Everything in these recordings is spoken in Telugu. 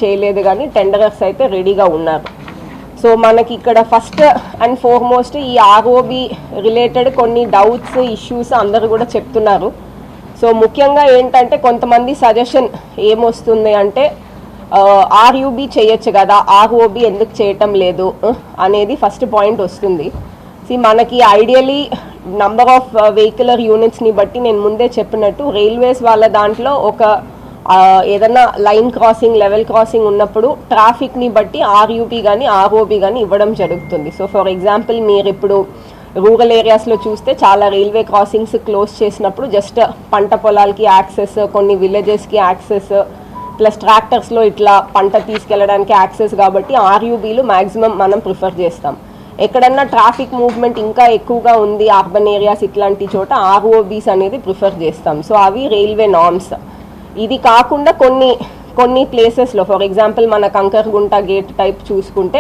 చేయలేదు, కానీ టెండరర్స్ అయితే రెడీగా ఉన్నారు. సో మనకి ఇక్కడ ఫస్ట్ అండ్ ఫార్మోస్ట్ ఈ ఆర్ఓబి రిలేటెడ్ కొన్ని డౌట్స్ ఇష్యూస్ అందరూ కూడా చెప్తున్నారు. సో ముఖ్యంగా ఏంటంటే కొంతమంది సజెషన్ ఏమొస్తుంది అంటే ఆర్యూబీ చేయొచ్చు కదా, ఆర్ఓబి ఎందుకు చేయటం లేదు అనేది ఫస్ట్ పాయింట్ వస్తుంది. మనకి ఐడియలీ నంబర్ ఆఫ్ వెహికులర్ యూనిట్స్ని బట్టి నేను ముందే చెప్పినట్టు రైల్వేస్ వాళ్ళ దాంట్లో ఒక ఏదైనా లైన్ క్రాసింగ్, లెవెల్ క్రాసింగ్ ఉన్నప్పుడు ట్రాఫిక్ని బట్టి ఆర్యూబీ కానీ ఆర్ఓబీ కానీ ఇవ్వడం జరుగుతుంది. సో ఫర్ ఎగ్జాంపుల్ మీరు ఇప్పుడు రూరల్ ఏరియాస్లో చూస్తే చాలా రైల్వే క్రాసింగ్స్ క్లోజ్ చేసినప్పుడు జస్ట్ పంట పొలాలకి యాక్సెస్, కొన్ని విలేజెస్కి యాక్సెస్, ప్లస్ ట్రాక్టర్స్లో ఇట్లా పంట తీసుకెళ్ళడానికి యాక్సెస్, కాబట్టి ఆర్యూబీలు మ్యాక్సిమం మనం ప్రిఫర్ చేస్తాం. ఎక్కడన్నా ట్రాఫిక్ మూవ్మెంట్ ఇంకా ఎక్కువగా ఉంది అర్బన్ ఏరియాస్ ఇట్లాంటి చోట ఆర్ఓబీస్ అనేది ప్రిఫర్ చేస్తాం. సో అవి రైల్వే నార్మ్స్. ఇది కాకుండా కొన్ని ప్లేసెస్లో ఫర్ ఎగ్జాంపుల్ మన కంకర్గుంట గేట్ టైప్ చూసుకుంటే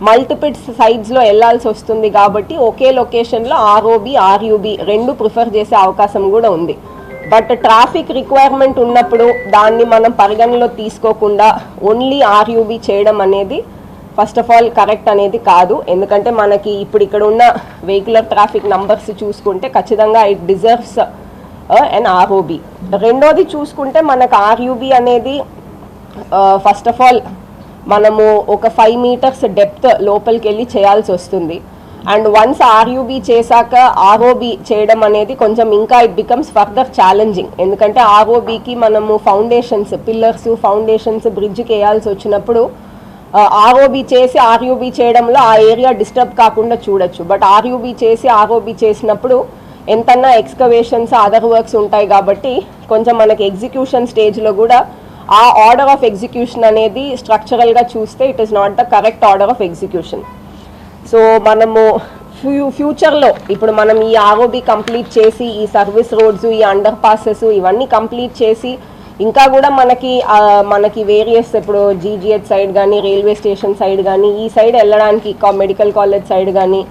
మల్టిపుల్ సైడ్స్లో వెళ్ళాల్సి వస్తుంది, కాబట్టి ఒకే లొకేషన్లో ఆర్ఓబి ఆర్యూబీ రెండు ప్రిఫర్ చేసే అవకాశం కూడా ఉంది. బట్ ట్రాఫిక్ రిక్వైర్మెంట్ ఉన్నప్పుడు దాన్ని మనం పరిగణలో తీసుకోకుండా ఓన్లీ ఆర్యూబీ చేయడం అనేది ఫస్ట్ ఆఫ్ ఆల్ కరెక్ట్ అనేది కాదు. ఎందుకంటే మనకి ఇప్పుడు ఇక్కడ ఉన్న వెహికులర్ ట్రాఫిక్ నంబర్స్ చూసుకుంటే ఖచ్చితంగా ఇట్ డిజర్వ్స్ అండ్ ఆర్ఓబి. రెండోది చూసుకుంటే మనకు ఆర్యూబీ అనేది ఫస్ట్ ఆఫ్ ఆల్ మనము ఒక 5 meters డెప్త్ లోపలికి వెళ్ళి చేయాల్సి వస్తుంది. అండ్ వన్స్ ఆర్యూబీ చేశాక ఆర్ఓబీ చేయడం అనేది కొంచెం ఇంకా ఇట్ బికమ్స్ ఫర్దర్ ఛాలెంజింగ్. ఎందుకంటే ఆర్ఓబీకి మనము ఫౌండేషన్స్, పిల్లర్స్, ఫౌండేషన్స్, బ్రిడ్జ్కి వేయాల్సి వచ్చినప్పుడు ఆర్ఓబీ చేసి ఆర్యూబీ చేయడంలో ఆ ఏరియా డిస్టర్బ్ కాకుండా చూడొచ్చు. బట్ ఆర్యూబీ చేసి ఆర్ఓబీ చేసినప్పుడు ఎంతన్నా ఎక్స్కవేషన్స్, అదర్ వర్క్స్ ఉంటాయి, కాబట్టి కొంచెం మనకి ఎగ్జిక్యూషన్ స్టేజ్లో కూడా ఆ ఆర్డర్ ఆఫ్ ఎగ్జిక్యూషన్ అనేది స్ట్రక్చరల్గా చూస్తే it is not the correct order of execution. So మనము ఫ్యూచర్లో ఇప్పుడు మనం ఈ ఆర్ఓబీ కంప్లీట్ చేసి ఈ సర్వీస్ రోడ్స్, ఈ అండర్ పాసెస్ ఇవన్నీ కంప్లీట్ చేసి ఇంకా కూడా మనకి వేరియస్ ఇప్పుడు జీజీహెచ్ సైడ్ కానీ, రైల్వే స్టేషన్ సైడ్ కానీ, ఈ సైడ్ వెళ్ళడానికి మెడికల్ కాలేజ్ సైడ్ కానీ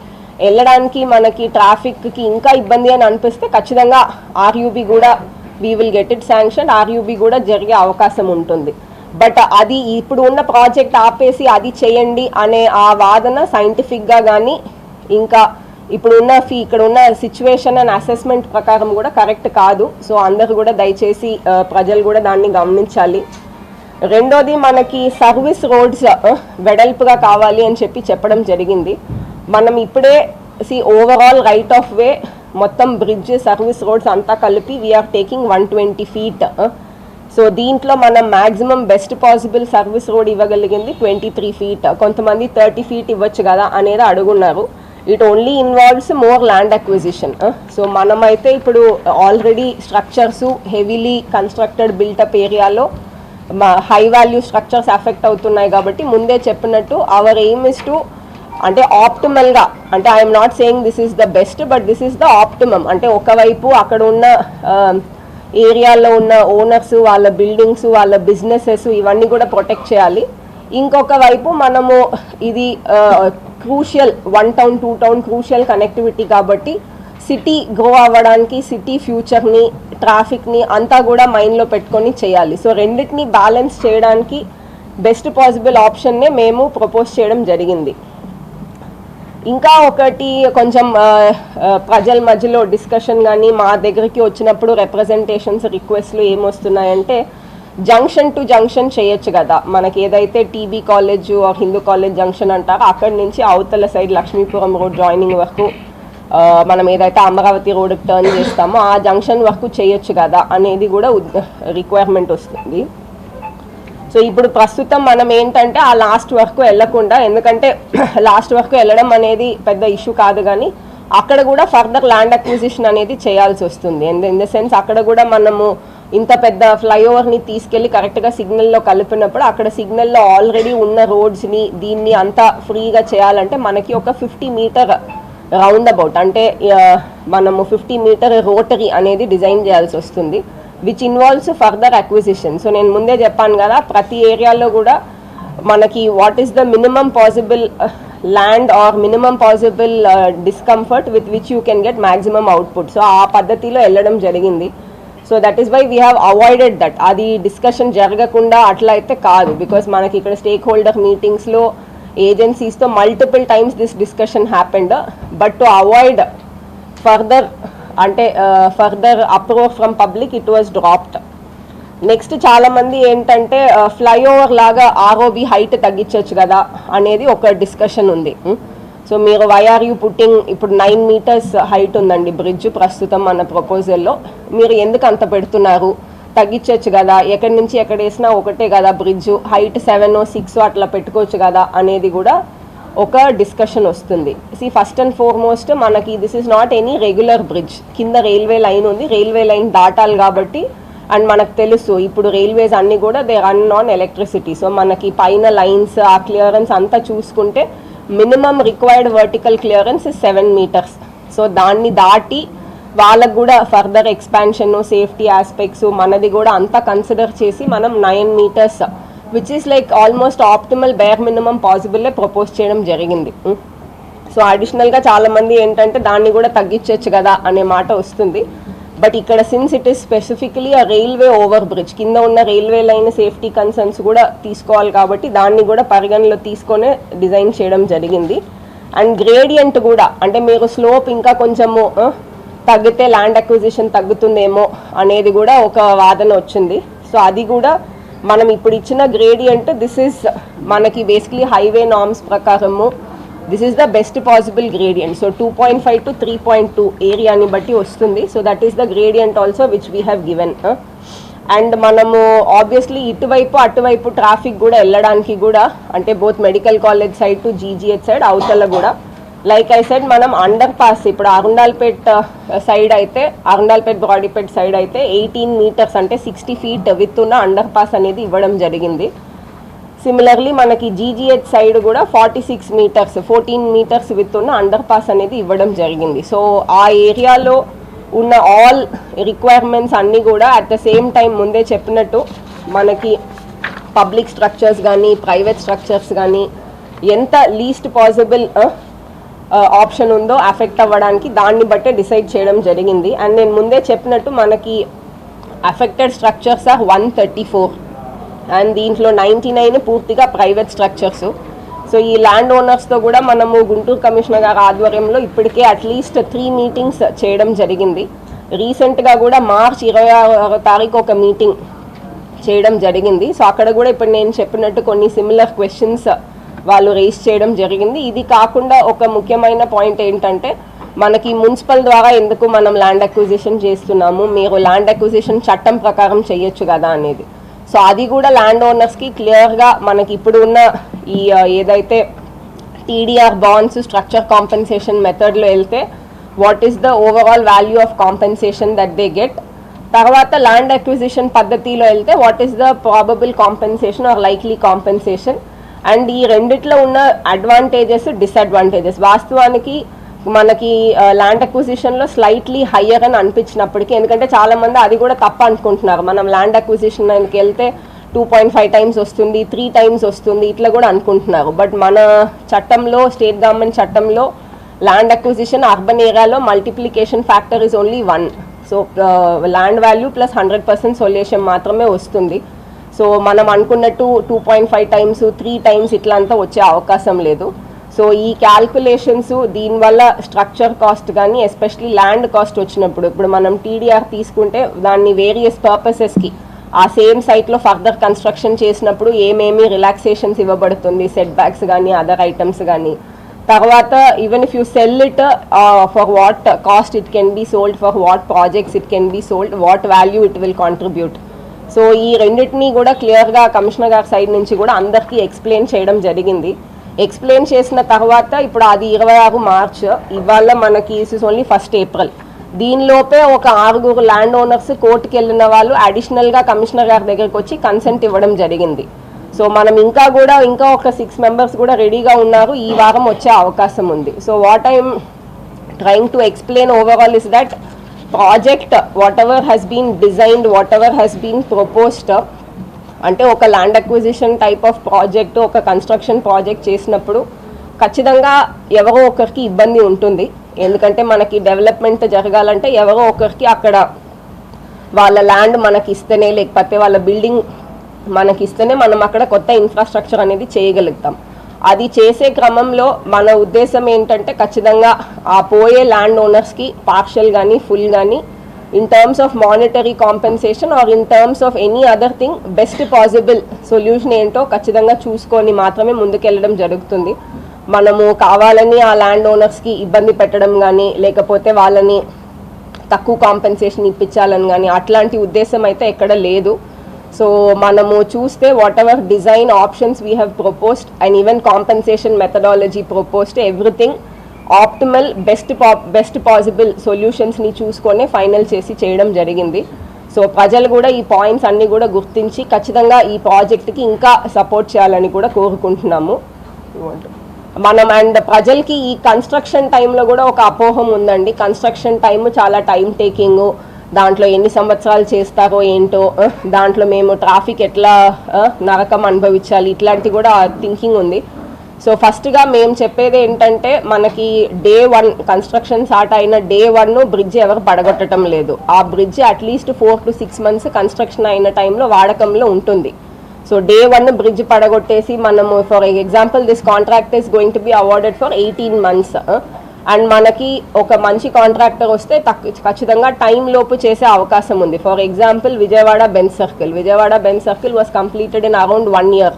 వెళ్ళడానికి మనకి ట్రాఫిక్కి ఇంకా ఇబ్బంది అని అనిపిస్తే ఖచ్చితంగా ఆర్యూబీ కూడా we will get it sanction, RUB కూడా జరిగే అవకాశం ఉంటుంది. బట్ అది ఇప్పుడు ఉన్న ప్రాజెక్ట్ ఆపేసి అది చేయండి అనే ఆ వాదన సైంటిఫిక్గా కానీ ఇంకా ఇక్కడ ఉన్న సిచ్యువేషన్ అండ్ అసెస్మెంట్ ప్రకారం కూడా కరెక్ట్ కాదు. సో అందరూ కూడా దయచేసి ప్రజలు కూడా దాన్ని గమనించాలి. రెండోది మనకి సర్వీస్ రోడ్స్ వెడల్పుగా కావాలి అని చెప్పడం జరిగింది. మనం ఇప్పుడే ఓవరాల్ రైట్ ఆఫ్ వే మొత్తం బ్రిడ్జ్, సర్వీస్ రోడ్స్ అంతా కలిపి వీఆర్ టేకింగ్ 120 feet. సో దీంట్లో మనం maximum best possible service road ఇవ్వగలిగింది 23 feet. కొంతమంది 30 feet ఇవ్వచ్చు కదా అనేది అడుగున్నారు. It only involves more land acquisition. So మనమైతే ఇప్పుడు already structures heavily constructed built up ఏరియాలో హై వాల్యూ స్ట్రక్చర్స్ ఎఫెక్ట్ అవుతున్నాయి, కాబట్టి ముందే చెప్పినట్టు అవర్ ఎయిమ్ ఇస్ టు అంటే ఆప్టిమల్గా, అంటే I'm not saying this is the best, but this is the optimum. అంటే ఒకవైపు అక్కడ ఉన్న ఏరియాలో ఉన్న ఓనర్స్, వాళ్ళ బిల్డింగ్స్, వాళ్ళ బిజినెసెస్ ఇవన్నీ కూడా ప్రొటెక్ట్ చేయాలి. ఇంకొక వైపు మనము ఇది crucial 1 town 2 town crucial connectivity, కాబట్టి సిటీ గ్రో అవ్వడానికి, సిటీ ఫ్యూచర్ని, ట్రాఫిక్ని అంతా కూడా మైండ్లో పెట్టుకొని చేయాలి. సో రెండింటిని బ్యాలెన్స్ చేయడానికి బెస్ట్ పాసిబుల్ ఆప్షన్నే మేము ప్రపోజ్ చేయడం జరిగింది. ఇంకా ఒకటి కొంచెం ప్రజల మధ్యలో డిస్కషన్ కానీ మా దగ్గరికి వచ్చినప్పుడు రిప్రజెంటేషన్స్, రిక్వెస్ట్లు ఏమొస్తున్నాయంటే జంక్షన్ టు జంక్షన్ చేయొచ్చు కదా, మనకి ఏదైతే TB college are Hindu college junction అంటారో అక్కడి నుంచి అవతల సైడ్ లక్ష్మీపురం రోడ్ జాయినింగ్ వరకు మనం ఏదైతే అమరావతి రోడ్కి టర్న్ చేస్తామో ఆ జంక్షన్ వరకు చేయొచ్చు కదా అనేది కూడా రిక్వైర్మెంట్ వస్తుంది. సో ఇప్పుడు ప్రస్తుతం మనం ఏంటంటే ఆ లాస్ట్ వరకు వెళ్ళకుండా, ఎందుకంటే లాస్ట్ వరకు వెళ్ళడం అనేది పెద్ద ఇష్యూ కాదు, కానీ అక్కడ కూడా ఫర్దర్ ల్యాండ్ అక్విజిషన్ అనేది చేయాల్సి వస్తుంది. ఇన్ ద సెన్స్ అక్కడ కూడా మనము ఇంత పెద్ద ఫ్లైఓవర్ని తీసుకెళ్ళి కరెక్ట్గా సిగ్నల్లో కలిపినప్పుడు అక్కడ సిగ్నల్లో ఆల్రెడీ ఉన్న రోడ్స్ని దీన్ని అంతా ఫ్రీగా చేయాలంటే మనకి ఒక 50 meter రౌండ్ అబౌట్, అంటే మనము 50 meter రోటరీ అనేది డిజైన్ చేయాల్సి వస్తుంది, which involves further acquisition. So నేను ముందే చెప్పాను కదా, ప్రతి ఏరియాలో కూడా మనకి what is the minimum possible land or minimum possible discomfort with which you can get maximum output. So ఆ పద్ధతిలో వెళ్ళడం జరిగింది. So that is why we have avoided that. అది డిస్కషన్ జరగకుండా అట్లా అయితే కాదు, బికాస్ మనకి ఇక్కడ స్టేక్ హోల్డర్ మీటింగ్స్లో ఏజెన్సీస్తో multiple times this discussion happened. But to avoid further further approve from public it was dropped. Next చాలామంది ఏంటంటే ఫ్లైఓవర్ లాగా ఆర్ఓబి హైట్ తగ్గించవచ్చు కదా అనేది ఒక డిస్కషన్ ఉంది. సో మీరు వైఆర్యూ పుట్టింగ్ ఇప్పుడు 9 meters హైట్ ఉందండి బ్రిడ్జ్ ప్రస్తుతం మన ప్రపోజల్లో, మీరు ఎందుకు అంత పెడుతున్నారు, తగ్గించవచ్చు కదా, ఎక్కడి నుంచి ఎక్కడ వేసినా ఒకటే కదా బ్రిడ్జ్, హైట్ 7 or 6 అట్లా పెట్టుకోవచ్చు కదా అనేది కూడా ఒక డిస్కషన్ వస్తుంది. ఫస్ట్ అండ్ ఫార్మోస్ట్ మనకి this is not any regular bridge, కింద రైల్వే లైన్ ఉంది, రైల్వే లైన్ దాటాలి కాబట్టి. అండ్ మనకు తెలుసు ఇప్పుడు రైల్వేస్ అన్నీ కూడా they run on electricity. So మనకి పైన లైన్స్ ఆ క్లియరెన్స్ అంతా చూసుకుంటే minimum required vertical clearance 7 meters. So దాన్ని దాటి వాళ్ళకు కూడా ఫర్దర్ ఎక్స్పాన్షన్ సేఫ్టీ ఆస్పెక్ట్స్ మనది కూడా అంతా కన్సిడర్ చేసి మనం 9 meters which is like almost optimal bare minimum పాసిబుల్లే ప్రపోజ్ చేయడం జరిగింది. సో అడిషనల్గా చాలామంది ఏంటంటే దాన్ని కూడా తగ్గించవచ్చు కదా అనే మాట వస్తుంది. బట్ ఇక్కడ సిన్స్ ఇట్ ఈస్ స్పెసిఫికలీ ఆ రైల్వే ఓవర్ బ్రిడ్జ్, కింద ఉన్న రైల్వే లైన్ సేఫ్టీ కన్సర్న్స్ కూడా తీసుకోవాలి కాబట్టి దాన్ని కూడా పరిగణలో తీసుకొనే డిజైన్ చేయడం జరిగింది. అండ్ గ్రేడియంట్ కూడా అంటే మీరు స్లోప్ ఇంకా కొంచెము తగ్గితే ల్యాండ్ అక్విజిషన్ తగ్గుతుందేమో అనేది కూడా ఒక వాదన వచ్చింది. సో అది కూడా మనం ఇప్పుడు ఇచ్చిన గ్రేడియంట్ దిస్ ఈజ్ మనకి బేసిక్లీ హైవే నార్మ్స్ ప్రకారము this is the best possible gradient. So 2.5 to 3.2 ఏరియాని బట్టి వస్తుంది. So that is the gradient also which we have given. And మనము ఆబ్వియస్లీ ఇటువైపు అటువైపు ట్రాఫిక్ కూడా వెళ్ళడానికి కూడా అంటే both medical college side to GGH side అవతల కూడా లైక్ ఐ సెడ్ మనం అండర్ పాస్ ఇప్పుడు అరుండాల్పేట్ సైడ్ అయితే అరుండాల్పేట్ బ్రాడీపేట్ సైడ్ అయితే 18 meters అంటే 60 feet విత్ ఉన్న అండర్ పాస్ అనేది ఇవ్వడం జరిగింది. సిమిలర్లీ మనకి జీజీహెచ్ సైడ్ కూడా 46 meters 14 meters విత్ ఉన్న అండర్ పాస్ అనేది ఇవ్వడం జరిగింది. సో ఆ ఏరియాలో ఉన్న ఆల్ రిక్వైర్మెంట్స్ అన్నీ కూడా అట్ ద సేమ్ టైం ముందే చెప్పినట్టు మనకి పబ్లిక్ స్ట్రక్చర్స్ కానీ ప్రైవేట్ స్ట్రక్చర్స్ కానీ ఎంత లీస్ట్ పాసిబుల్ ఆప్షన్ ఉందో అఫెక్ట్ అవ్వడానికి దాన్ని బట్టే డిసైడ్ చేయడం జరిగింది. అండ్ నేను ముందే చెప్పినట్టు మనకి అఫెక్టెడ్ స్ట్రక్చర్స్ ఆర్ 134 అండ్ దీంట్లో 99 పూర్తిగా ప్రైవేట్ స్ట్రక్చర్స్. సో ఈ ల్యాండ్ ఓనర్స్తో కూడా మనము గుంటూరు కమిషనర్ గారి ఆధ్వర్యంలో ఇప్పటికే అట్లీస్ట్ 3 meetings చేయడం జరిగింది. రీసెంట్గా కూడా March 26 ఒక మీటింగ్ చేయడం జరిగింది. సో అక్కడ కూడా ఇప్పుడు నేను చెప్పినట్టు కొన్ని సిమిలర్ క్వశ్చన్స్ వాళ్ళు రేస్ చేయడం జరిగింది. ఇది కాకుండా ఒక ముఖ్యమైన పాయింట్ ఏంటంటే మనకి మున్సిపల్ ద్వారా ఎందుకు మనం ల్యాండ్ అక్విజిషన్ చేస్తున్నాము, మీరు ల్యాండ్ అక్విజిషన్ చట్టం ప్రకారం చేయొచ్చు కదా అనేది. సో అది కూడా ల్యాండ్ ఓనర్స్కి క్లియర్గా మనకి ఇప్పుడు ఉన్న ఈ ఏదైతే టీడీఆర్ బాండ్స్ స్ట్రక్చర్ కాంపెన్సేషన్ మెథడ్లో వెళ్తే what is the overall value of compensation that they get, తర్వాత ల్యాండ్ అక్విజిషన్ పద్ధతిలో వెళ్తే what is the probable compensation or likely compensation. And ఈ రెండిట్లో ఉన్న అడ్వాంటేజెస్ డిసడ్వాంటేజెస్ వాస్తవానికి మనకి ల్యాండ్ అక్విజిషన్లో స్లైట్లీ హయ్యర్ అని అనిపించినప్పటికీ, ఎందుకంటే చాలామంది అది కూడా తప్ప అనుకుంటున్నారు, మనం ల్యాండ్ అక్విజిషన్కి వెళ్తే 2.5 times వస్తుంది 3 times వస్తుంది ఇట్లా కూడా అనుకుంటున్నారు. బట్ మన చట్టంలో స్టేట్ గవర్నమెంట్ చట్టంలో ల్యాండ్ అక్విజిషన్ అర్బన్ ఏరియాలో multiplication factor is only 1. So land value plus 100% solution మాత్రమే వస్తుంది. సో మనం అనుకున్నట్టు 2.5 times 3 times ఇట్లా అంతా వచ్చే అవకాశం లేదు. సో ఈ క్యాల్కులేషన్స్ దీనివల్ల స్ట్రక్చర్ కాస్ట్ కానీ ఎస్పెషలీ ల్యాండ్ కాస్ట్ వచ్చినప్పుడు ఇప్పుడు మనం టీడీఆర్ తీసుకుంటే దాన్ని వేరియస్ పర్పసెస్కి ఆ సేమ్ సైట్లో ఫర్దర్ కన్స్ట్రక్షన్ చేసినప్పుడు ఏమేమి రిలాక్సేషన్స్ ఇవ్వబడుతుంది, సెట్ బ్యాక్స్ కానీ అదర్ ఐటమ్స్ కానీ, తర్వాత even if you sell it for what cost it can be sold, for what projects it can be sold, what value it will contribute. So ఈ రెండింటినీ కూడా క్లియర్గా కమిషనర్ గారి సైడ్ నుంచి కూడా అందరికీ ఎక్స్ప్లెయిన్ చేయడం జరిగింది. ఎక్స్ప్లెయిన్ చేసిన తర్వాత ఇప్పుడు అది 26 March, ఇవాళ మనకి ఇస్ ఓన్లీ 1st April. దీనిలోపే ఒక 6 ల్యాండ్ ఓనర్స్ కోర్టుకి వెళ్ళిన వాళ్ళు అడిషనల్గా కమిషనర్ గారి దగ్గరికి వచ్చి కన్సెంట్ ఇవ్వడం జరిగింది. సో మనం ఇంకా ఒక 6 members కూడా రెడీగా ఉన్నారు, ఈ వారం వచ్చే అవకాశం ఉంది. So what I'm trying to explain overall is that project whatever has been designed, whatever has been proposed, అంటే ఒక land acquisition type of project ఒక కన్స్ట్రక్షన్ ప్రాజెక్ట్ చేసినప్పుడు ఖచ్చితంగా ఎవరో ఒకరికి ఇబ్బంది ఉంటుంది. ఎందుకంటే మనకి డెవలప్మెంట్ జరగాలంటే ఎవరో ఒకరికి అక్కడ వాళ్ళ ల్యాండ్ మనకి ఇస్తేనే, లేకపోతే వాళ్ళ బిల్డింగ్ మనకి ఇస్తేనే మనం అక్కడ కొత్త ఇన్ఫ్రాస్ట్రక్చర్ అనేది చేయగలుగుతాం. అది చేసే క్రమంలో మన ఉద్దేశం ఏంటంటే ఖచ్చితంగా ఆ పోయే ల్యాండ్ ఓనర్స్కి పార్షియల్ కానీ ఫుల్ కానీ in terms of monetary compensation or in terms of any other thing best possible solution ఏంటో ఖచ్చితంగా చూసుకొని మాత్రమే ముందుకెళ్ళడం జరుగుతుంది. మనము కావాలని ఆ ల్యాండ్ ఓనర్స్కి ఇబ్బంది పెట్టడం కానీ, లేకపోతే వాళ్ళని తక్కువ కాంపెన్సేషన్ ఇప్పించాలని కానీ అట్లాంటి ఉద్దేశం అయితే ఎక్కడ లేదు. సో మనము చూస్తే whatever design options we have proposed and even compensation methodology proposed, everything optimal best possible సొల్యూషన్స్ని చూసుకొని ఫైనల్ చేసి చేయడం జరిగింది. సో ప్రజలు కూడా ఈ పాయింట్స్ అన్నీ కూడా గుర్తించి ఖచ్చితంగా ఈ ప్రాజెక్ట్కి ఇంకా సపోర్ట్ చేయాలని కూడా కోరుకుంటున్నాము మనం. అండ్ ప్రజలకి ఈ కన్స్ట్రక్షన్ టైంలో కూడా ఒక అపోహం ఉందండి. కన్స్ట్రక్షన్ టైం చాలా టైం టేకింగ్, దాంట్లో ఎన్ని సంవత్సరాలు చేస్తారో ఏంటో, దాంట్లో మేము ట్రాఫిక్ ఎట్లా నరకం అనుభవించాలి, ఇట్లాంటి కూడా థింకింగ్ ఉంది. సో ఫస్ట్గా మేము చెప్పేది ఏంటంటే మనకి డే 1 కన్స్ట్రక్షన్ స్టార్ట్ అయిన డే 1 బ్రిడ్జ్ ఎవరు పడగొట్టడం లేదు. ఆ bridge at least 4 to 6 months construction అయిన టైంలో వాడకంలో ఉంటుంది. సో డే 1 బ్రిడ్జ్ పడగొట్టేసి మనము for example this contract is going to be awarded for 18 months and మనకి ఒక మంచి కాంట్రాక్టర్ వస్తే ఖచ్చితంగా టైం లోపు చేసే అవకాశం ఉంది. For example Vijayawada Benz circle was completed in around 1 year.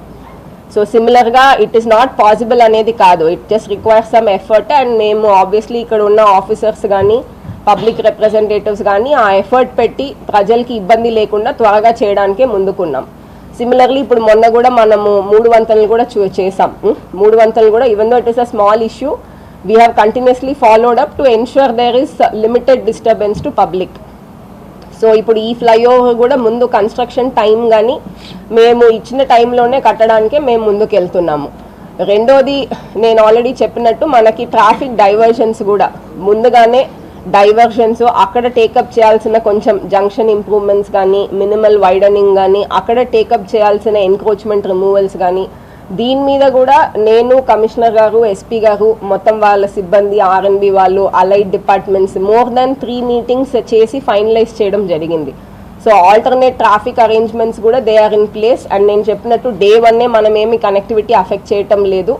So సిమిలర్గా ఇట్ ఈస్ నాట్ పాసిబుల్ అనేది కాదు, it just requires some effort. And మేము ఆబ్వియస్లీ ఇక్కడ ఉన్న ఆఫీసర్స్ కానీ పబ్లిక్ రిప్రజెంటేటివ్స్ కానీ ఆ ఎఫర్ట్ పెట్టి ప్రజలకి ఇబ్బంది లేకుండా త్వరగా చేయడానికే ముందుకున్నాం. సిమిలర్లీ ఇప్పుడు మొన్న కూడా మనము 3 వంతెనలు కూడా చేసాం. 3 వంతెనలు కూడా even though it is a small issue, we have continuously followed up to ensure there is limited disturbance to public. So ఇప్పుడు ఈ ఫ్లైఓవర్ కూడా ముందు కన్స్ట్రక్షన్ టైం కానీ మేము ఇచ్చిన టైంలోనే కట్టడానికే మేము ముందుకు వెళ్తున్నాము. రెండోది నేను ఆల్రెడీ చెప్పినట్టు మనకి ట్రాఫిక్ డైవర్షన్స్ కూడా ముందుగానే డైవర్షన్స్ అక్కడ టేకప్ చేయాల్సిన కొంచెం జంక్షన్ ఇంప్రూవ్మెంట్స్ కానీ, మినిమల్ వైడనింగ్ కానీ, అక్కడ టేకప్ చేయాల్సిన ఎన్క్రోచ్మెంట్ రిమూవల్స్ కానీ, దీని మీద కూడా నేను కమిషనర్ గారు, ఎస్పీ గారు, మొత్తం వాళ్ళ సిబ్బంది, ఆర్ఎన్బి వాళ్ళు, allied departments more than 3 meetings చేసి ఫైనలైజ్ చేయడం జరిగింది. సో ఆల్టర్నేట్ ట్రాఫిక్ అరేంజ్మెంట్స్ కూడా they are in place. And నేను చెప్పినట్టు డే 1 మనం ఏమి కనెక్టివిటీ అఫెక్ట్ చేయటం లేదు.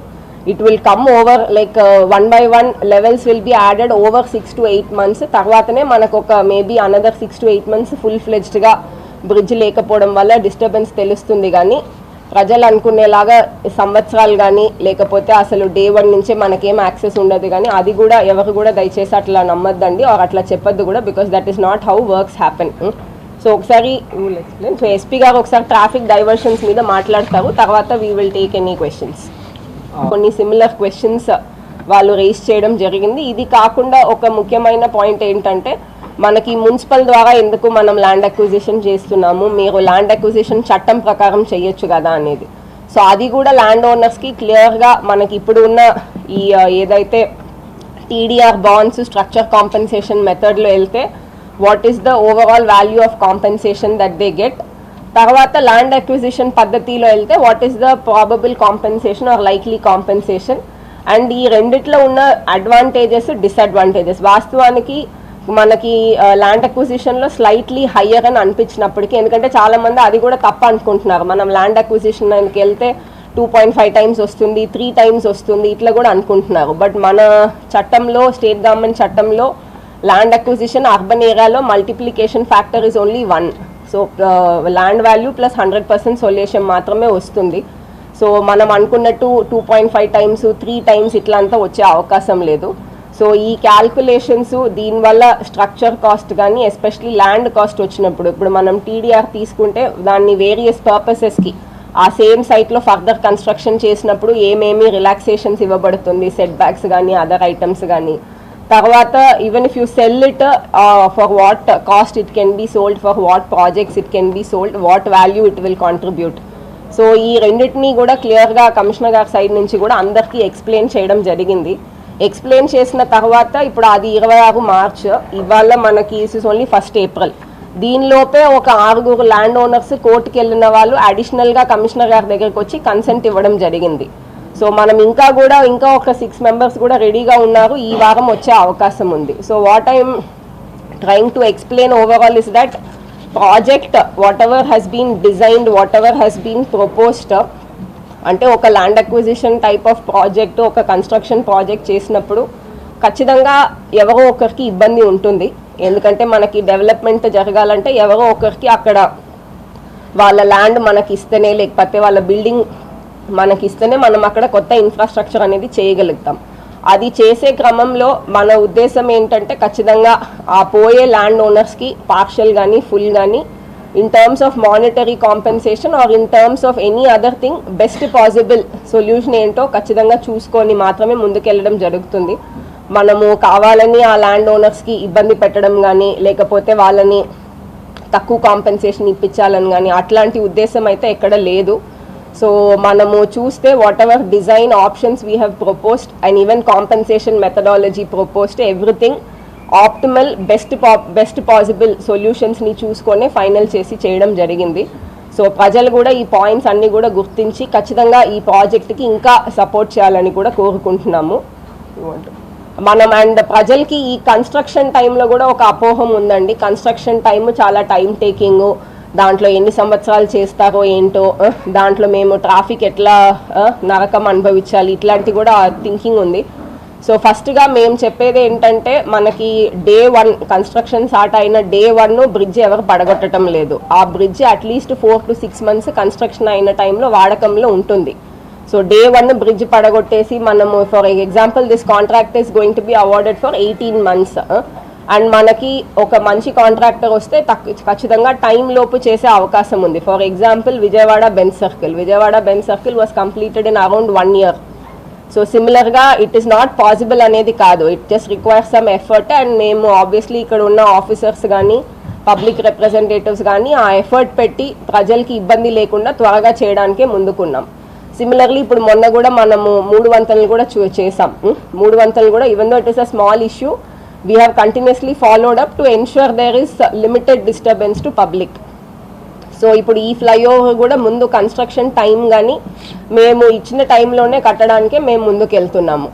It will come over like 1 by 1 levels will be added over 6 to 8 months. తర్వాతనే మనకు ఒక maybe another 6 to 8 months full ఫ్లెడ్జ్డ్గా బ్రిడ్జ్ లేకపోవడం వల్ల డిస్టర్బెన్స్ తెలుస్తుంది. కానీ ప్రజలు అనుకునేలాగా సంవత్సరాలు కానీ లేకపోతే అసలు డే 1 నుంచే మనకేం యాక్సెస్ ఉండదు. కానీ అది కూడా ఎవరు కూడా దయచేసి అట్లా నమ్మద్దండి ఆర్ అట్లా చెప్పొద్దు కూడా, because that is not how works happen. So ఒకసారి సో ఎస్పీ గారు ఒకసారి ట్రాఫిక్ డైవర్షన్స్ మీద మాట్లాడతారు, తర్వాత we will take any questions. కొన్ని సిమిలర్ క్వశ్చన్స్ వాళ్ళు రేస్ చేయడం జరిగింది. ఇది కాకుండా ఒక ముఖ్యమైన పాయింట్ ఏంటంటే మనకి మున్సిపల్ ద్వారా ఎందుకు మనం ల్యాండ్ అక్విజిషన్ చేస్తున్నాము, మీరు ల్యాండ్ అక్విజిషన్ చట్టం ప్రకారం చేయొచ్చు కదా అనేది. సో అది కూడా ల్యాండ్ ఓనర్స్కి క్లియర్గా మనకి ఇప్పుడు ఉన్న ఈ ఏదైతే టీడీఆర్ బాండ్స్ స్ట్రక్చర్ కాంపెన్సేషన్ మెథడ్లో వెళ్తే what is the overall value of compensation that they get, తర్వాత ల్యాండ్ అక్విజిషన్ పద్ధతిలో వెళ్తే what is the probable compensation or likely compensation. And ఈ రెండిట్లో ఉన్న అడ్వాంటేజెస్, డిసడ్వాంటేజెస్ వాస్తవానికి మనకి ల్యాండ్ అక్విజిషన్లో స్లైట్లీ హయ్యర్ అని అనిపించినప్పటికీ, ఎందుకంటే చాలామంది అది కూడా తప్ప అనుకుంటున్నారు, మనం ల్యాండ్ అక్విజిషన్కి వెళ్తే 2.5 times వస్తుంది, 3 times వస్తుంది, ఇట్లా కూడా అనుకుంటున్నారు. బట్ మన చట్టంలో, స్టేట్ గవర్నమెంట్ చట్టంలో ల్యాండ్ అక్విజిషన్ అర్బన్ ఏరియాలో multiplication factor is only 1. So land value plus 100% solution మాత్రమే వస్తుంది. సో మనం అనుకున్నట్టు 2.5 times, 3 times ఇట్లా అంతా వచ్చే అవకాశం లేదు. సో ఈ క్యాల్కులేషన్స్ దీనివల్ల స్ట్రక్చర్ కాస్ట్ కానీ ఎస్పెషలీ ల్యాండ్ కాస్ట్ వచ్చినప్పుడు, ఇప్పుడు మనం టీడీఆర్ తీసుకుంటే దాన్ని వేరియస్ పర్పసెస్కి ఆ సేమ్ సైట్లో ఫర్దర్ కన్స్ట్రక్షన్ చేసినప్పుడు ఏమేమి రిలాక్సేషన్స్ ఇవ్వబడుతుంది, సెట్ బ్యాక్స్ కానీ అదర్ ఐటమ్స్ కానీ, తర్వాత even if you sell it for what cost it can be sold, for what projects it can be sold, what value it will contribute. So ఈ రెండింటినీ కూడా క్లియర్గా కమిషనర్ గారి సైడ్ నుంచి కూడా అందరికీ ఎక్స్ప్లెయిన్ చేయడం జరిగింది. ఎక్స్ప్లెయిన్ చేసిన తర్వాత ఇప్పుడు అది 26 March, ఇవాళ మనకి ఇస్ ఓన్లీ 1 April. దీనిలోపే ఒక 6 ల్యాండ్ ఓనర్స్ కోర్టుకి వెళ్ళిన వాళ్ళు అడిషనల్గా కమిషనర్ గారి దగ్గరికి వచ్చి కన్సెంట్ ఇవ్వడం జరిగింది. సో మనం ఇంకా ఒక 6 members కూడా రెడీగా ఉన్నారు, ఈ వారం వచ్చే అవకాశం ఉంది. So what I'm trying to explain overall is that project whatever has been designed, whatever has been proposed, అంటే ఒక land acquisition type of project, ఒక కన్స్ట్రక్షన్ ప్రాజెక్ట్ చేసినప్పుడు ఖచ్చితంగా ఎవరో ఒకరికి ఇబ్బంది ఉంటుంది. ఎందుకంటే మనకి డెవలప్మెంట్ జరగాలంటే ఎవరో ఒకరికి అక్కడ వాళ్ళ ల్యాండ్ మనకి ఇస్తేనే, లేకపోతే వాళ్ళ బిల్డింగ్ మనకి ఇస్తేనే మనం అక్కడ కొత్త ఇన్ఫ్రాస్ట్రక్చర్ అనేది చేయగలుగుతాం. అది చేసే క్రమంలో మన ఉద్దేశం ఏంటంటే ఖచ్చితంగా ఆ పోయే ల్యాండ్ ఓనర్స్కి పార్షియల్ కానీ ఫుల్ కానీ in terms of monetary compensation or in terms of any other thing best possible solution ఏంటో ఖచ్చితంగా చూసుకొని మాత్రమే ముందుకెళ్ళడం జరుగుతుంది. మనము కావాలని ఆ ల్యాండ్ ఓనర్స్కి ఇబ్బంది పెట్టడం కానీ, లేకపోతే వాళ్ళని తక్కువ కాంపెన్సేషన్ ఇప్పించాలని కానీ అట్లాంటి ఉద్దేశం అయితే ఎక్కడ లేదు. సో మనము చూస్తే whatever design options we have proposed and even compensation methodology proposed, everything optimal best possible సొల్యూషన్స్ని చూసుకొని ఫైనల్ చేసి చేయడం జరిగింది. సో ప్రజలు కూడా ఈ పాయింట్స్ అన్నీ కూడా గుర్తించి ఖచ్చితంగా ఈ ప్రాజెక్ట్కి ఇంకా సపోర్ట్ చేయాలని కూడా కోరుకుంటున్నాము మనం. అండ్ ప్రజలకి ఈ కన్స్ట్రక్షన్ టైంలో కూడా ఒక అపోహం ఉందండి. కన్స్ట్రక్షన్ టైం చాలా టైం టేకింగ్, దాంట్లో ఎన్ని సంవత్సరాలు చేస్తారో ఏంటో, దాంట్లో మేము ట్రాఫిక్ ఎట్లా నరకం అనుభవించాలి, ఇట్లాంటి కూడా థింకింగ్ ఉంది. సో ఫస్ట్గా మేము చెప్పేది ఏంటంటే మనకి డే 1 కన్స్ట్రక్షన్ స్టార్ట్ అయిన డే 1 బ్రిడ్జ్ ఎవరు పడగొట్టడం లేదు. ఆ bridge at least 4 to 6 months construction అయిన టైంలో వాడకంలో ఉంటుంది. సో డే 1 బ్రిడ్జ్ పడగొట్టేసి మనము for example this contract is going to be awarded for 18 months and మనకి ఒక మంచి కాంట్రాక్టర్ వస్తే ఖచ్చితంగా టైం లోపు చేసే అవకాశం ఉంది. For example Vijayawada Benz circle was completed in around 1 year. So సిమిలర్గా ఇట్ ఈస్ నాట్ పాసిబుల్ అనేది కాదు, it just requires some effort. And మేము ఆబ్వియస్లీ ఇక్కడ ఉన్న ఆఫీసర్స్ కానీ పబ్లిక్ రిప్రజెంటేటివ్స్ కానీ ఆ ఎఫర్ట్ పెట్టి ప్రజలకి ఇబ్బంది లేకుండా త్వరగా చేయడానికే ముందుకున్నాం. సిమిలర్లీ ఇప్పుడు మొన్న కూడా మనము 3 వంతెనలు కూడా చేసాం. 3 వంతెనలు కూడా even though it is a small issue, we have continuously followed up to ensure there is limited disturbance to public. So ఇప్పుడు ఈ ఫ్లైఓవర్ కూడా ముందు కన్స్ట్రక్షన్ టైం కానీ మేము ఇచ్చిన టైంలోనే కట్టడానికే మేము ముందుకు వెళ్తున్నాము.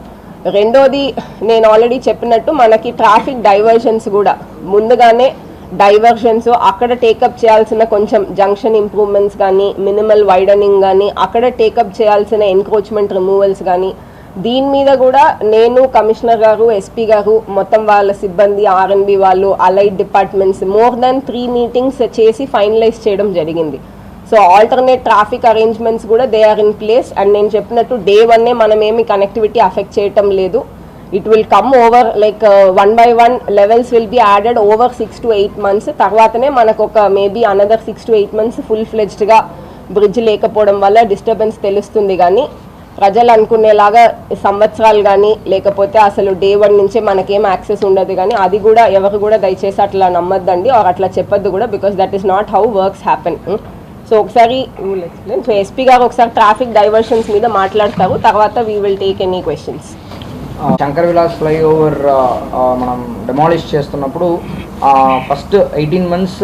రెండోది నేను ఆల్రెడీ చెప్పినట్టు మనకి ట్రాఫిక్ డైవర్షన్స్ కూడా ముందుగానే డైవర్షన్స్ అక్కడ టేకప్ చేయాల్సిన కొంచెం జంక్షన్ ఇంప్రూవ్మెంట్స్ కానీ, మినిమల్ వైడనింగ్ కానీ, అక్కడ టేకప్ చేయాల్సిన ఎన్క్రోచ్మెంట్ రిమూవల్స్ కానీ, దీని మీద కూడా నేను కమిషనర్ గారు, ఎస్పీ గారు, మొత్తం వాళ్ళ సిబ్బంది, ఆర్ఎన్బి వాళ్ళు, allied departments more than 3 meetings చేసి ఫైనలైజ్ చేయడం జరిగింది. సో ఆల్టర్నేట్ ట్రాఫిక్ అరేంజ్మెంట్స్ కూడా they are in place. And నేను చెప్పినట్టు డే 1 మనం ఏమి కనెక్టివిటీ అఫెక్ట్ చేయటం లేదు. It will come over like 1 by 1 levels will be added over 6 to 8 months. తర్వాతనే మనకు ఒక maybe another 6 to 8 months full ఫ్లెడ్జ్డ్గా బ్రిడ్జ్ లేకపోవడం వల్ల డిస్టర్బెన్స్ తెలుస్తుంది. కానీ ప్రజలు అనుకునేలాగా సంవత్సరాలు కానీ లేకపోతే అసలు డే 1 నుంచే మనకేం యాక్సెస్ ఉండదు. కానీ అది కూడా ఎవరు కూడా దయచేసి అట్లా నమ్మద్దండి ఆర్ అట్లా చెప్పొద్దు కూడా, because that is not how works happen. So ఒకసారి సో ఎస్పీ గారు ఒకసారి ట్రాఫిక్ డైవర్షన్స్ మీద మాట్లాడతారు, తర్వాత we will take any questions. Shankar Vilas flyover మనం డెమాలిష్ చేస్తున్నప్పుడు ఫస్ట్ 18 months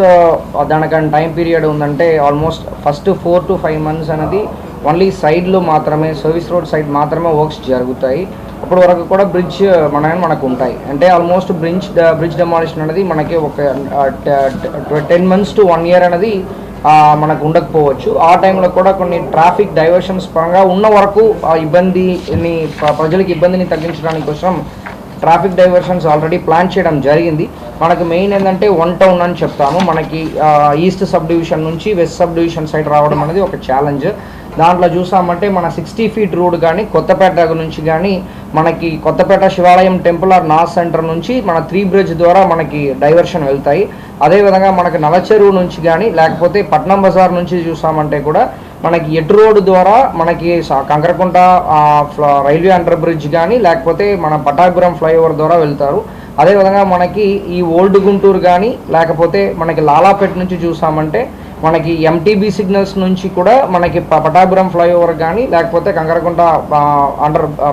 దానికన్నా టైం పీరియడ్ ఉందంటే ఆల్మోస్ట్ ఫస్ట్ 4 to 5 months అనేది ఓన్లీ సైడ్లో మాత్రమే, సర్వీస్ రోడ్ సైడ్ మాత్రమే వర్క్స్ జరుగుతాయి. అప్పటి వరకు కూడా బ్రిడ్జ్ మనకు ఉంటాయి. అంటే ఆల్మోస్ట్ బ్రిడ్జ్ డెమాలిషన్ అనేది మనకి ఒక 10 months to 1 year అనేది మనకు ఉండకపోవచ్చు. ఆ టైంలో కూడా కొన్ని ట్రాఫిక్ డైవర్షన్స్ పరంగా ఉన్న వరకు ప్రజలకు ఇబ్బందిని తగ్గించడానికి కోసం ట్రాఫిక్ డైవర్షన్స్ ఆల్రెడీ ప్లాన్ చేయడం జరిగింది. మనకు మెయిన్ ఏంటంటే 1 town అని చెప్తాము. మనకి ఈస్ట్ సబ్ డివిజన్ నుంచి వెస్ట్ సబ్ డివిజన్ సైడ్ రావడం అనేది ఒక ఛాలెంజ్. దాంట్లో చూసామంటే మన 60 feet రోడ్ కానీ కొత్తపేట నుంచి కానీ మనకి కొత్తపేట శివాలయం టెంపుల్ ఆర్ నార్త్ సెంటర్ నుంచి మన 3 bridge ద్వారా మనకి డైవర్షన్ వెళ్తాయి. అదేవిధంగా మనకి నలచెరువు నుంచి కానీ లేకపోతే పట్నం బజార్ నుంచి చూసామంటే కూడా మనకి ఎటు రోడ్డు ద్వారా మనకి కంకరకుంట రైల్వే అండర్ బ్రిడ్జ్ కానీ లేకపోతే మన పటాపురం ఫ్లైఓవర్ ద్వారా వెళ్తారు. అదేవిధంగా మనకి ఈ ఓల్డ్ గుంటూరు కానీ లేకపోతే మనకి లాలాపేట నుంచి చూసామంటే మనకి ఎంటీబీ సిగ్నల్స్ నుంచి కూడా మనకి పటాపురం ఫ్లైఓవర్ కానీ లేకపోతే కంకరకుంట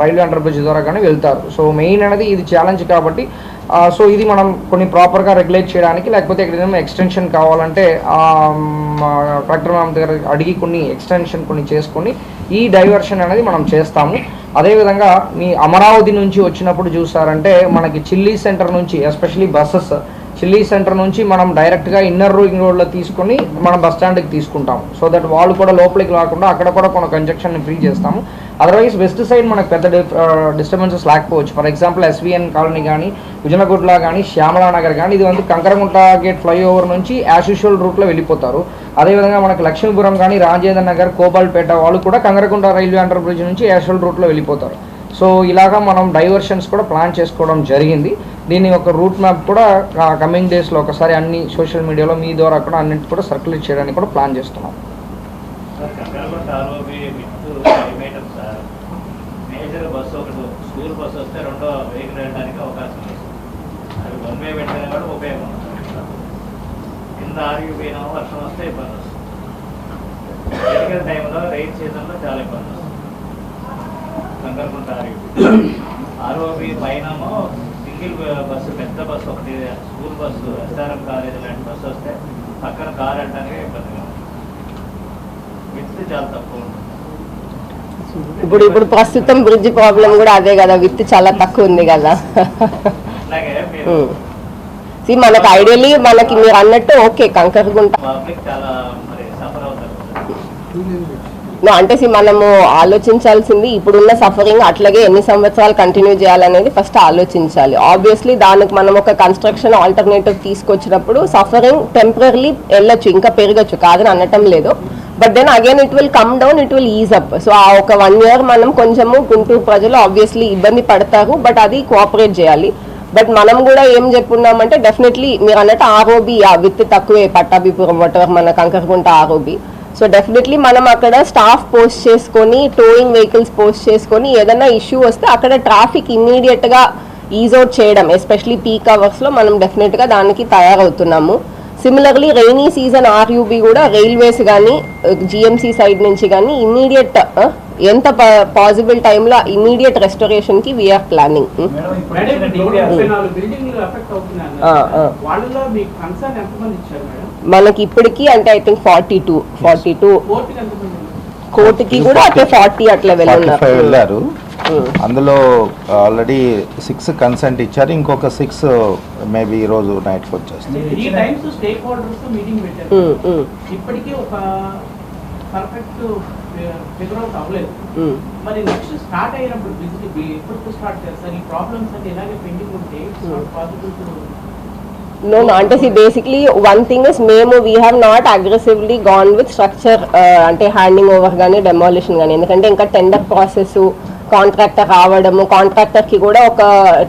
రైల్వే అండర్ బ్రిడ్జ్ ద్వారా కానీ వెళ్తారు. సో మెయిన్ అనేది ఇది ఛాలెంజ్ కాబట్టి సో ఇది మనం కొన్ని ప్రాపర్గా రెగ్యులేట్ చేయడానికి లేకపోతే ఎక్కడైనా ఎక్స్టెన్షన్ కావాలంటే కలెక్టర్ మ్యామ్ దగ్గర అడిగి కొన్ని ఎక్స్టెన్షన్ కొన్ని చేసుకొని ఈ డైవర్షన్ అనేది మనం చేస్తాము. అదేవిధంగా మీ అమరావతి నుంచి వచ్చినప్పుడు చూసారంటే మనకి చిల్లీ సెంటర్ నుంచి ఎస్పెషలీ బస్సెస్ చిల్లీ సెంటర్ నుంచి మనం డైరెక్ట్గా ఇన్నర్ రింగ్ రోడ్లో తీసుకొని మనం బస్ స్టాండ్కి తీసుకుంటాము. సో దట్ వాళ్ళు కూడా లోపలికి రాకుండా అక్కడ కూడా కొన్ని కంజక్షన్ని ఫ్రీ చేస్తాము. అదర్వైజ్ వెస్ట్ సైడ్ మనకు పెద్ద డిస్టర్బెన్సెస్ లేకపోవచ్చు. ఫర్ ఎగ్జాంపుల్ ఎస్విఎన్ కాలనీ కానీ, ఉజనగుట్ల కానీ, శ్యామలా నగర్ కానీ, ఇది வந்து కంకరగుంట గేట్ ఫ్లైఓవర్ నుంచి యాజ్ యూజువల్ రూట్లో వెళ్ళిపోతారు. అదేవిధంగా మనకు లక్ష్మీపురం కానీ, రాజేంద్ర నగర్, కోబాల్పేట వాళ్ళు కూడా కంకరగుంట రైల్వే అండర్ బ్రిడ్జ్ నుంచి యాజ్ యూజువల్ రూట్లో వెళ్ళిపోతారు. సో ఇలాగా మనం డైవర్షన్స్ కూడా ప్లాన్ చేసుకోవడం జరిగింది. దీని ఒక రూట్ మ్యాప్ కూడా కమింగ్ డేస్లో ఒకసారి అన్ని సోషల్ మీడియాలో మీ ద్వారా కూడా అన్నింటి కూడా సర్క్యులేట్ చేయడానికి కూడా ప్లాన్ చేస్తున్నాం. మేజర్ బస్సు ఒకటి స్కూల్ బస్సు వస్తే రెండో వెహికల్ వెళ్ళడానికి అవకాశం లేదు. అది వన్ వే పెట్టినా కూడా ఉపయోగం ఉంటుంది. కింద ఆరిగిపోయినామో వర్షం వస్తే ఇబ్బంది వస్తుంది. వెహికల్ టైంలో రైన్ సీజన్లో చాలా ఇబ్బంది వస్తుంది. కంకరకుంట ఆర్ఓబి పైనమో సింగిల్ బస్సు పెద్ద బస్సు ఒకటి స్కూల్ బస్సు ఎస్ఆర్ఎం కాలేజ్ లాంటి బస్సు వస్తే పక్కన కార్ వెళ్ళడానికి ఇబ్బందిగా ఉంటుంది. విత్ చాలా తక్కువ ఉంటుంది. ఇప్పుడు ప్రస్తుతం బ్రిడ్జ్ ప్రాబ్లం కూడా అదే కదా, విత్ చాలా తక్కువ ఉంది కదా. అలాగే మీరు మనకు ఐడియలీ మనకి మీరు అన్నట్టు ఓకే కంకరగుంట పబ్లిక్ చాలా మరి సఫర్ అవుతారు. అంటే మనము ఆలోచించాల్సింది ఇప్పుడున్న సఫరింగ్ అట్లాగే ఎన్ని సంవత్సరాలు కంటిన్యూ చేయాలనేది ఫస్ట్ ఆలోచించాలి. ఆబ్వియస్లీ దానికి మనం ఒక కన్స్ట్రక్షన్ ఆల్టర్నేటివ్ తీసుకొచ్చినప్పుడు సఫరింగ్ టెంపరీ వెళ్ళొచ్చు, ఇంకా పెరగచ్చు, కాదని అనటం లేదు. But then again it will come down, it will ease up. So ఆ ఒక 1 year మనం కొంచెము గుంటూరు ప్రజలు ఆబ్వియస్లీ ఇబ్బంది పడతారు, బట్ అది కోఆపరేట్ చేయాలి. బట్ మనం కూడా ఏం చెప్పున్నామంటే డెఫినెట్లీ మీరు అన్నట్టు ఆర్ఓబి విత్ తక్కువే పట్టాభిపురం వాటర్ మన కంకరగుంట ఆర్ఓబి. సో డెఫినెట్లీ మనం అక్కడ స్టాఫ్ పోస్ట్ చేసుకొని, టోయింగ్ వెహికల్స్ పోస్ట్ చేసుకొని ఏదైనా ఇష్యూ వస్తే అక్కడ ట్రాఫిక్ ఇమ్మీడియట్గా ఈజ్ అవుట్ చేయడం, ఎస్పెషలీ పీక్ అవర్స్లో మనం డెఫినెట్గా దానికి తయారవుతున్నాము. సిమిలర్లీ రైనీ సీజన్ ఆర్యూబీ కూడా రైల్వేస్ కానీ జిఎంసీ సైడ్ నుంచి కానీ ఇమ్మీడియట్ ఎంత పాసిబుల్ టైంలో ఇమ్మీడియట్ రెస్టోరేషన్కి వీఆర్ ప్లానింగ్. మనకి ఇప్పటికీ అంటే ఐ థింక్ 42 కోర్టుకి కూడా అట్లా 40 అట్లా వెళ్ళారు. అందులో ఆల్రెడీ 6 కన్సెంట్ ఇచ్చారు, ఇంకొక 6 మేబీ ఈ రోజు నైట్కి వచ్చేస్తుంది. ఇప్పటికీ ఒక పర్ఫెక్ట్ ఫిగర్ అవుట్ అవ్వలేదు. మరి నెక్స్ట్ స్టార్ట్ అయినప్పుడు విజిట్ ఎప్పుడు స్టార్ట్ చేస్తారు? ఈ ప్రాబ్లమ్స్ అంటే ఇలాగే పెండింగ్ ఉంటే పాసిబుల్ No, అంటే బేసిక్లీ వన్ థింగ్ ఇస్ మేము we have not aggressively gone with structure అంటే హ్యాండింగ్ ఓవర్ కానీ డెమాలిషన్ కానీ. ఎందుకంటే ఇంకా టెండర్ ప్రాసెస్, కాంట్రాక్టర్ రావడము, కాంట్రాక్టర్కి కూడా ఒక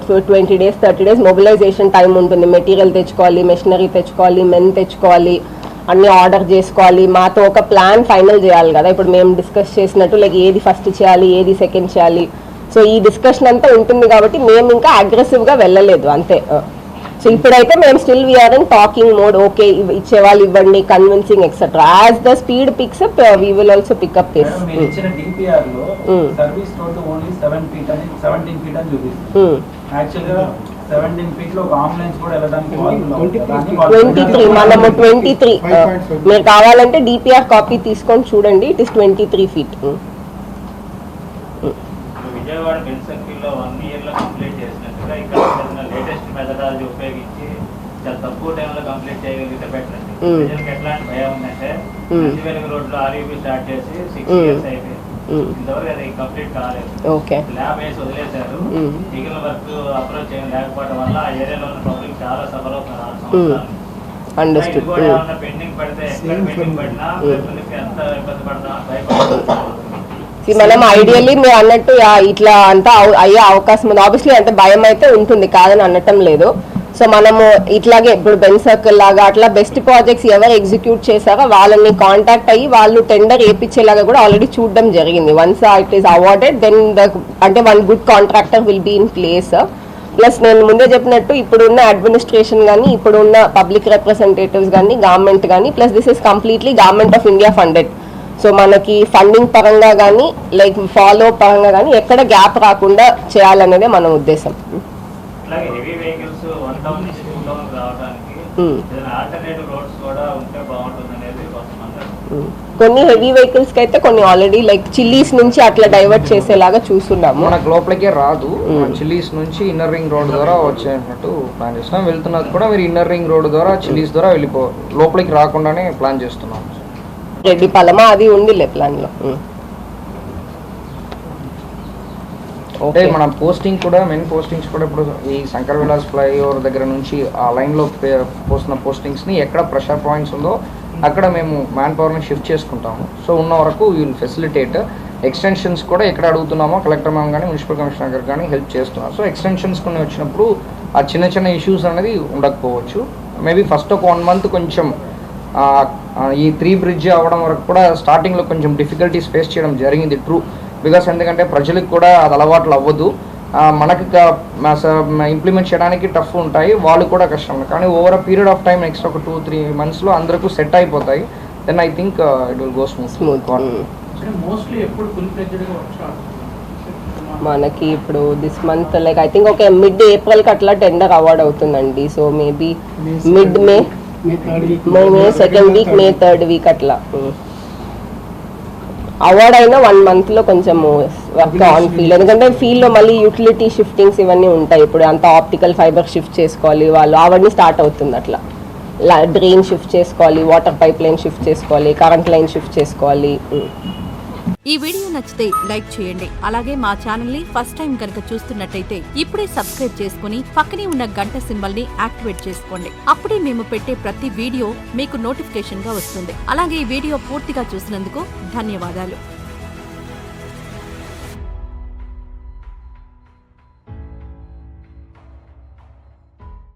20 days 30 days మొబిలైజేషన్ టైం ఉంటుంది. మెటీరియల్ తెచ్చుకోవాలి, మెషినరీ తెచ్చుకోవాలి, మెన్ తెచ్చుకోవాలి, అన్ని ఆర్డర్ చేసుకోవాలి, మాతో ఒక ప్లాన్ ఫైనల్ చేయాలి కదా. ఇప్పుడు మేము డిస్కస్ చేసినట్టు లైక్ ఏది ఫస్ట్ చేయాలి, ఏది సెకండ్ చేయాలి. సో ఈ డిస్కషన్ అంతా ఉంటుంది కాబట్టి మేము ఇంకా అగ్రెసివ్గా వెళ్ళలేదు అంతే. సో ఇప్పుడైతే మేము still we are in talking mode. Okay ఇచ్చేవాళ్ళు ఇవ్వండి, convincing etcetera. As the speed picks up we will also pick up this. మీరు ఇచ్చిన DPR లో సర్వీస్ రోడ్ ఓన్లీ 7 feet అని 17 feet అని చూపిస్తుంది. యాక్చువల్ గా 17 feet లో ఒక అంబులెన్స్ కూడా వెళ్ళడానికి 23 మనము 23 మీరు కావాలంటే DPR కాపీ తీసుకొని చూడండి. It is 23 feet. Vijayawada bell సర్కిల్లో 1 year లో కంప్లీట్ చేసినట్టుగా ఇక్కడ లేటెస్ట్ మెథడాలజీ ఉపయోగించి చాలా తక్కువ టైంలో కంప్లీట్ చేయగలిగితే బెటర్ అండి. ప్రజలకు ఎట్లాంటి భయం ఉందంటే వెలుగు రోడ్లో ఆర్యూబీ స్టార్ట్ చేసి 6 years అయిపోయింది, ఇంతవరకు అది కంప్లీట్ కాలేదు. ల్యాబ్ వేసి వదిలేశారు. మిగిలిన వర్క్ అప్రోచ్ చేయడం లేకపోవడం వల్ల ఆ ఏరియాలో ఉన్న పబ్లిక్ చాలా సఫర్ అవుతున్నారు 6 సంవత్సరాలు. పెండింగ్ పడితే పెండింగ్ పడినా ఎంత ఇబ్బంది పడతా భయపడుతున్నారు. మనం ఐడియల్లీ మీరు అన్నట్టు ఇట్లా అంతా అయ్యే అవకాశం ఉంది. ఆబ్వియస్లీ అంటే భయం అయితే ఉంటుంది, కాదని అనటం లేదు. సో మనము ఇట్లాగే ఇప్పుడు బెన్ సర్కిల్ లాగా అట్లా బెస్ట్ ప్రాజెక్ట్స్ ఎవరు ఎగ్జిక్యూట్ చేశారో వాళ్ళని కాంటాక్ట్ అయ్యి వాళ్ళు టెండర్ వేయించేలాగా కూడా ఆల్రెడీ చూడడం జరిగింది. Once it is awarded then అంటే one good contractor will be in place. Plus నేను ముందే చెప్పినట్టు ఇప్పుడున్న అడ్మినిస్ట్రేషన్ కానీ, ఇప్పుడున్న పబ్లిక్ రిప్రజెంటేటివ్స్ కానీ, గవర్నమెంట్ కానీ, plus this is completely government of India funded. So మనకి ఫండింగ్ పరంగా కానీ లైక్ ఫాలో పరంగా కానీ ఎక్కడ గ్యాప్ రాకుండా చేయాలనేదే మన ఉద్దేశం. అలాగే హెవీ వెహికల్స్ 1 town నుంచి 2 town రావడానికి ఏదైనా ఆల్టర్నేటివ్ రోడ్స్ కూడా ఉంటే బాగుంటుంది అనేది కొంతమంది. కొన్ని హెవీ వెహికల్స్ కి అయితే కొన్ని ఆల్రెడీ లైక్ చిల్లీస్ నుంచి అట్లా డైవర్ట్ చేసేలాగా చూస్తున్నాము. మనకు లోపలికే రాదు, చిల్లీస్ నుంచి ఇన్నర్ రింగ్ రోడ్ ద్వారా వచ్చేటట్టు ప్లాన్ చేస్తున్నాం. వెళ్తున్నది కూడా మీరు ఇన్నర్ రింగ్ రోడ్ ద్వారా చిల్లీస్ ద్వారా లోపలికి రాకుండానే ప్లాన్ చేస్తున్నాం. రెడ్డిపాలెమా అది ఉందిలే ప్లాన్ లో. అంటే మన పోస్టింగ్ కూడా మెయిన్ పోస్టింగ్స్ కూడా ఇప్పుడు ఈ శంకర్ విలాస్ ఫ్లైఓవర్ దగ్గర నుంచి ఆ లైన్లో పోస్తున్న పోస్టింగ్స్ని ఎక్కడ ప్రెషర్ పాయింట్స్ ఉందో అక్కడ మేము మ్యాన్ పవర్ని షిఫ్ట్ చేసుకుంటాము. సో ఉన్న వరకు విల్ ఫెసిలిటేట్ ఎక్స్టెన్షన్స్ కూడా ఎక్కడ అడుగుతున్నామో కలెక్టర్ మ్యామ్ కానీ మున్సిపల్ కమిషనర్ గారు కానీ హెల్ప్ చేస్తున్నారు. సో ఎక్స్టెన్షన్స్ కొన్ని వచ్చినప్పుడు ఆ చిన్న చిన్న ఇష్యూస్ అనేది ఉండకపోవచ్చు. మేబీ ఫస్ట్ ఒక 1 month కొంచెం ఈ 3 బ్రిడ్జ్ అవ్వడం వరకు కూడా స్టార్టింగ్లో కొంచెం డిఫికల్టీస్ ఫేస్ చేయడం జరిగింది, ట్రూ. బికాస్ ఎందుకంటే ప్రజలకు కూడా అది అలవాట్లు అవ్వదు, మనకి ఇంప్లిమెంట్ చేయడానికి టఫ్ ఉంటాయి, వాళ్ళు కూడా కష్టం. కానీ over a period of time next ఒక 2-3 monthsలో అందరికీ సెట్ అయిపోతాయి. Then I think it will go smooth. Mostly ఎప్పుడు ఫుల్ ఫ్లెడ్జ్డ్గా వర్క్ మనకి ఇప్పుడు this month like I think ఒక mid-April కి అట్లా టెండర్ అవార్డ్ అవుతుందండి. సో మేబీ May 2nd week, May 3rd week అట్లా అవార్డ్ అయినా 1 month లో కొంచెం వర్క్ ఆన్ ఫీల్డ్. ఎందుకంటే ఫీల్డ్ లో మళ్ళీ యూటిలిటీ షిఫ్టింగ్స్ ఇవన్నీ ఉంటాయి. ఇప్పుడు అంత ఆప్టికల్ ఫైబర్ షిఫ్ట్ చేసుకోవాలి, వాళ్ళు అవన్నీ స్టార్ట్ అవుతుంది. అట్లా డ్రైన్ షిఫ్ట్ చేసుకోవాలి, వాటర్ పైప్ లైన్ షిఫ్ట్ చేసుకోవాలి, కరెంట్ లైన్ షిఫ్ట్ చేసుకోవాలి. ఈ వీడియో నచ్చితే లైక్ చేయండి. అలాగే మా ఛానల్ ని ఫస్ట్ టైం కనుక చూస్తున్నట్టయితే ఇప్పుడే సబ్స్క్రైబ్ చేసుకుని పక్కనే ఉన్న గంట సింబల్ ని యాక్టివేట్ చేసుకోండి. అప్పుడే మేము పెట్టే ప్రతి వీడియో మీకు నోటిఫికేషన్ గా వస్తుంది. అలాగే ఈ వీడియో పూర్తిగా చూసినందుకు ధన్యవాదాలు.